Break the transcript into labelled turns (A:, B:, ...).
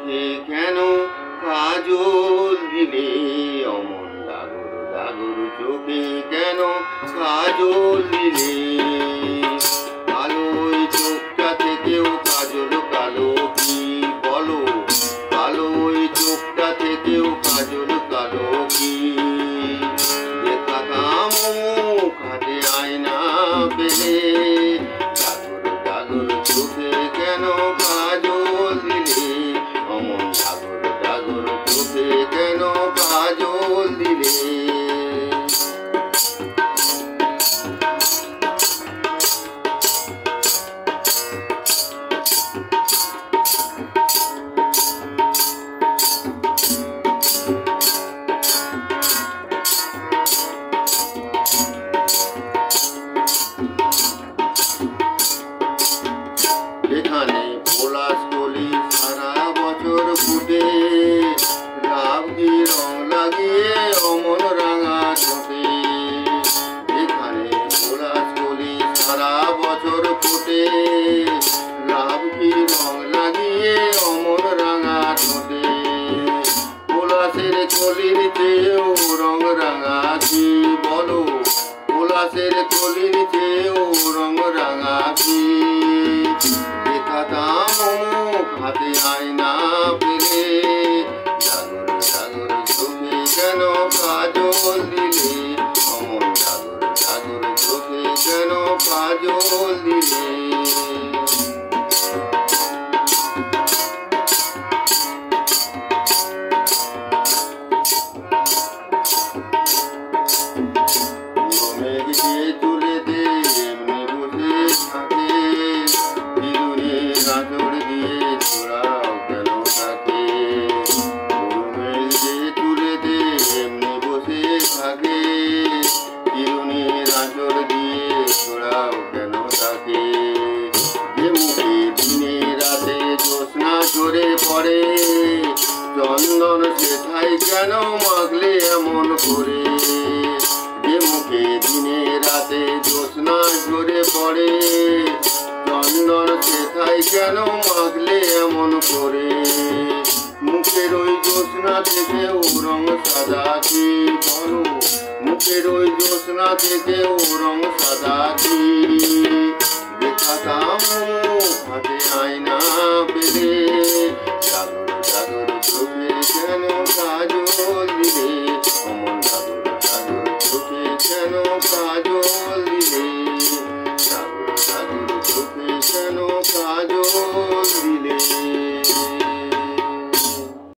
A: চোখে কেন কাজল দিলে অমন ডাগর ডাগর চোখে কেন কাজল দিলে আলোয় চোখটা থেকেও কাজল কালো কি বলো আলোয় চোখটা থেকেও কাজল কালো কি দেখাতাম মুখ হাতে আয়না পেলে ডাগর ডাগর চোখে কেন কাজল দিলে অমন ডাগর ডাগর চোখে কেন কাজল দিলে এখানে পলাশ কলি সারা বছর ফুটে লাভকি রং লাগিয়ে অমন রাঙা ঠোঁটে এখানে পলাশ কলি সারা বছর ফুটে লাভকি রং লাগিয়ে অমন রাঙা ঠোঁটে পলাশের কলির চেয়েও রং রাঙা কি বলো পলাশের কলির চেয়েও রং রাঙা কি দেখাতাম মুখ হাতে আয়না পেলে ডাগর ডাগর চোখে কেন কাজল দিলে অমন ডাগর ডাগর চোখে কেন কাজল দিলে চুলেতে এমনি বসে থাকে আঁচড় দিয়ে ছোড়াও কেন থাকে চুলেতে এমনি বসে থাকে চিরুনির আঁচড় দিয়ে ছোড়াও কেন থাকে যে মুখে দিনে রাতে জ্যোৎস্না ঝরে পড়ে চন্দন সেথায় কেন মাখলে এমন করে যে মুখে দিনে রাতে জ্যোৎস্না ঝরে পড়ে চন্দন সেথায় কেন মাখলে এমন করে মুখের ওই জ্যোৎস্না থেকেও রং সাদা কি বলো মুখের ওই জ্যোৎস্না থেকেও রং সাদা কি দেখাতাম হাতে আয়না